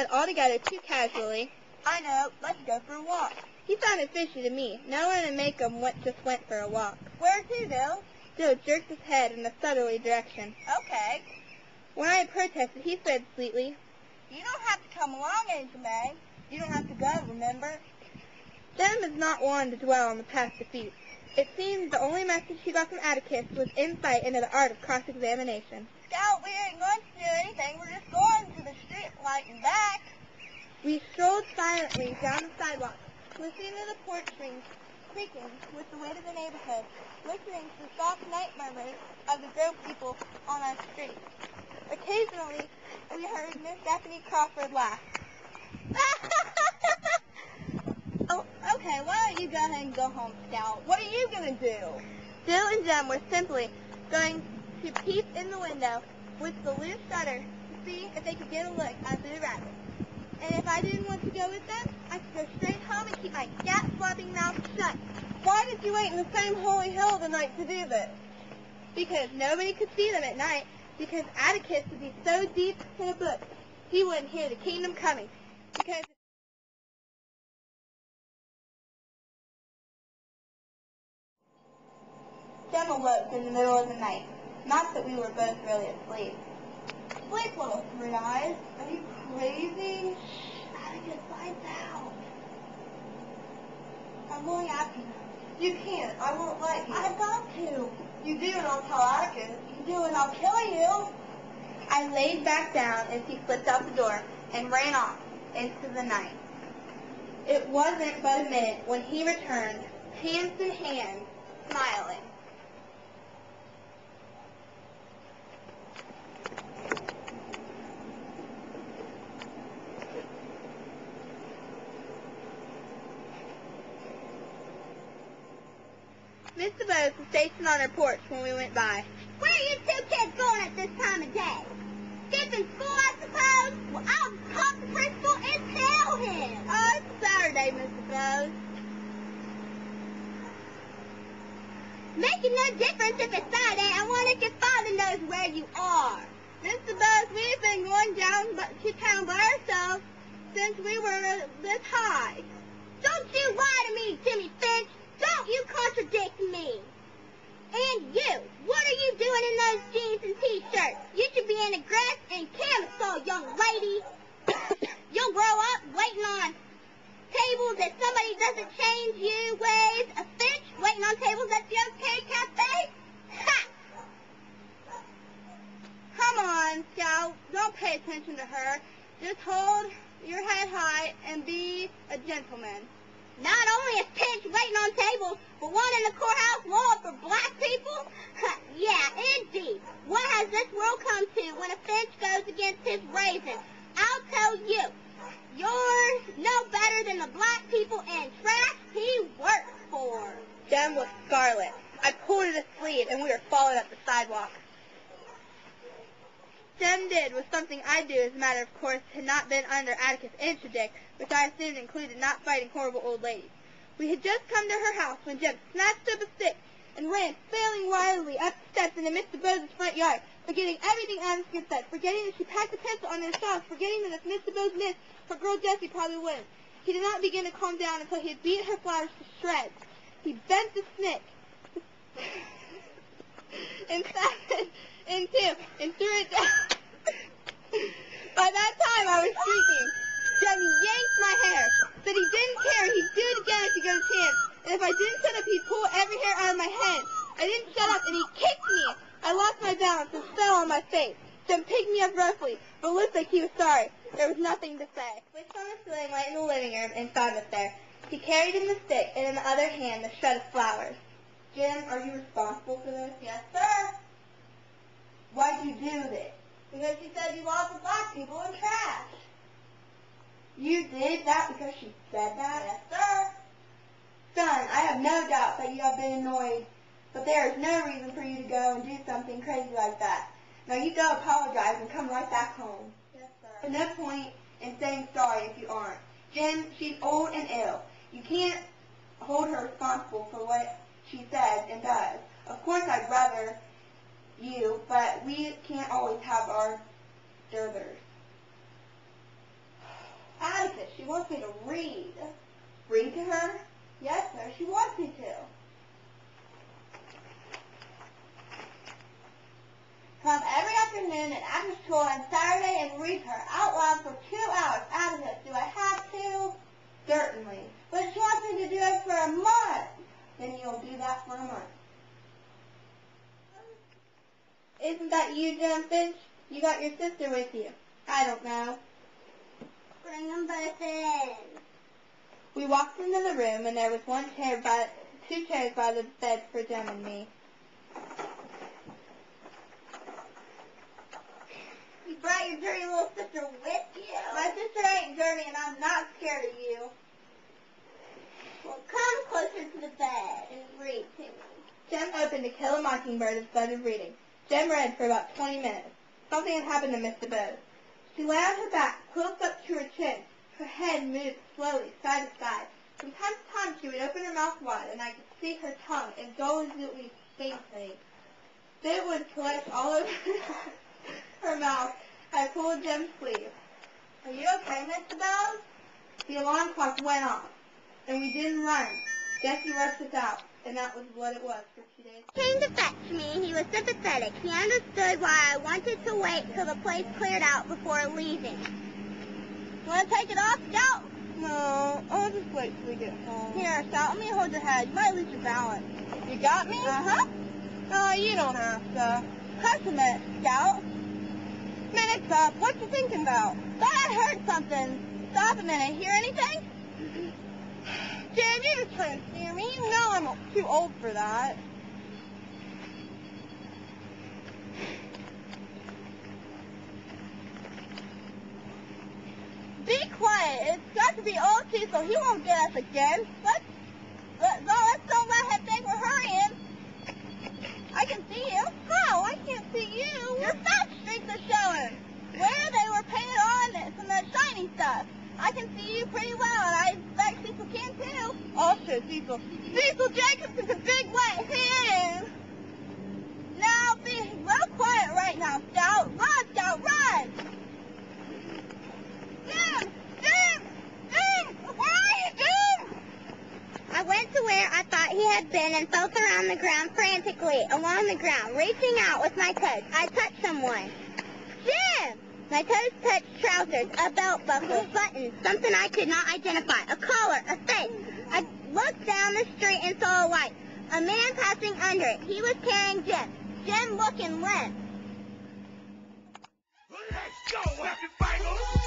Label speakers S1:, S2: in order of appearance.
S1: said altogether too casually,
S2: I know, let's go for a walk.
S1: he sounded fishy to me. No one to make 'em just went for a walk.
S2: Where to, Bill?
S1: Joe jerked his head in a southerly direction.
S2: Okay.
S1: When I protested, he said sweetly,
S2: You don't have to come along, Aunt May. You don't have to go, remember?
S1: Jem is not one to dwell on the past defeats. It seemed the only message he got from Atticus was insight into the art of cross-examination.
S2: Scout, we ain't going to do anything. We're just going to the street light and back.
S1: We strolled silently down the sidewalk, listening to the porch strings creaking with the weight of the neighborhood, listening to the soft night murmurs of the Grove people on our street. Occasionally, we heard Miss Stephanie Crawford laugh.
S2: Oh, okay, why don't you go ahead and go home, Scout? What are you going to do?
S1: Jill and Jem were simply going to peep in the window with the loose shutter to see if they could get a look at the rabbit. And if I didn't want to go with them, I could go straight home and keep my gat-flopping mouth shut.
S2: Why did you wait in the same holy hill tonight to do this?
S1: Because nobody could see them at night, because Atticus would be so deep in a book, he wouldn't hear the kingdom coming. Because Jem awoke in the middle of the night. Not that we were both really asleep.
S2: Sleep, little three eyes. Are you crazy?
S1: Atticus, lights out.
S2: I'm going after you. You can't. I won't let you.
S1: I've got to.
S2: You do, and I'll tell Atticus. You do, and I'll kill you.
S1: I laid back down as he slipped out the door and ran off into the night. It wasn't but a minute when he returned, hands in hand, smiling. Miss DeVos was stationed on her porch when we went by.
S2: Where are you two kids going at this time of day? Skipping school, I suppose? Well, I'll talk to principal and tell him.
S1: Oh, it's Saturday, Miss DeVos.
S2: Making no difference if it's Saturday. I wonder if your father knows where you are.
S1: Miss DeVos, we've been going down to town by ourselves since we were this high.
S2: Don't you lie to me, Jimmy Finch. Don't you contradict me. And you, what are you doing in those jeans and T-shirts? You should be in a dress and camisole, young lady. You'll grow up waiting on tables that somebody doesn't change you ways. A Finch waiting on tables at the OK Cafe? Ha!
S1: Come on, Scout. Don't pay attention to her. Just hold your head high and be a gentleman.
S2: Not only a Finch waiting on tables, but one in the courthouse law for black people? Yeah, indeed. What has this world come to when a Finch goes against his raisins? I'll tell you, you're no better than the black people and trash he works for.
S1: Jem was scarlet. I pulled at his sleeve, and we were followed up the sidewalk. Jem did was something I do as a matter of course had not been under Atticus' interdict, which I assumed included not fighting horrible old ladies. We had just come to her house when Jem snatched up a stick and ran failing wildly up the steps into Miss DeVos' front yard, forgetting everything Atticus said, forgetting that she packed a pencil on his socks, forgetting that if Miss DeVos missed, her girl Jessie probably wouldn't. He did not begin to calm down until he had beat her flowers to shreds. He bent the stick and snapped it in two and threw it down. By that time, I was shrieking. Jem yanked my hair, said he didn't care, he'd do it again if he got a chance, and if I didn't shut up, he'd pull every hair out of my head. I didn't shut up, and he kicked me. I lost my balance and fell on my face. Jem picked me up roughly, but looked like he was sorry. There was nothing to say. I switched on the ceiling light in the living room and found us there. He carried in the stick, and in the other hand, the shred of flowers. Jem, are you responsible for this?
S2: Yes, sir.
S1: Why'd you do this?
S2: Because she said you lost the black people in trash.
S1: You did that because she said that?
S2: Yes, sir.
S1: Son, I have no doubt that you have been annoyed, but there is no reason for you to go and do something crazy like that. Now you go apologize and come right back home.
S2: Yes, sir.
S1: There's no point in saying sorry if you aren't. Jem, she's old and ill. You can't hold her responsible for what she says and does. Of course I'd rather you, but we can't always have our druthers. wants me to read. Read to her? Yes, sir, she wants me to. Come every afternoon and after school on Saturday and read her out loud for 2 hours out of it. Do I have to? Certainly. But she wants me to do it for a month. Then you'll do that for a month. Isn't that you, Jem Finch? You got your sister with you. I don't know.
S2: Bring them both in.
S1: We walked into the room, and there was two chairs by the bed for Jem and me.
S2: You brought your dirty little sister with you?
S1: My sister ain't dirty, and I'm not scared of you.
S2: Well, come closer to the bed and read to me.
S1: Jem opened To Kill a Mockingbird and started reading. Jem read for about 20 minutes. Something had happened to Miss DeBose. She lay on her back, quilts up to her chin. Her head moved slowly, side to side. From time to time, she would open her mouth wide, and I could see her tongue indulgently faintly. Spit would collect all over her mouth. I pulled Jem's sleeve. Are you okay, Miss DeBose? The alarm clock went off, and we didn't run. Jessie rushed us out, and that was what it was for 2 days.
S2: Came to fetch me. He was sympathetic. He understood why I wanted to wait till the place cleared out before leaving. Want to take it off, Scout?
S1: No, I'll just wait till we get home.
S2: Here, Scout, let me hold your head. You might lose your balance.
S1: You got me?
S2: Uh-huh.
S1: No, you don't have to.
S2: Hush a minute, Scout.
S1: Minute's up. What you thinking about?
S2: Thought I heard something. Stop a minute. Hear anything?
S1: Jem, you're just trying to scare me. You know I'm too old for that.
S2: Be quiet. It's got to be old too, so he won't get us again. Let's don't let him think we're hurrying. I can see you.
S1: How? I can't see you.
S2: Your fat streaks are showing. Where they were painted on some of that shiny stuff. I can see you pretty well, and I expect Cecil can too.
S1: I'll show Cecil. Cecil Jacobson's a big wet hen.
S2: Now be real quiet right now, Scout. Run, Scout, run!
S1: Jim! Where are you, Jim?
S2: I went to where I thought he had been and felt around the ground frantically, along the ground, reaching out with my toes. I touched someone. Jim! My toes touched trousers, a belt buckle, buttons, something I could not identify, a collar, a face. I looked down the street and saw a light. A man passing under it. He was carrying Jim. Jim looking limp.
S3: Let's go, happy fingers!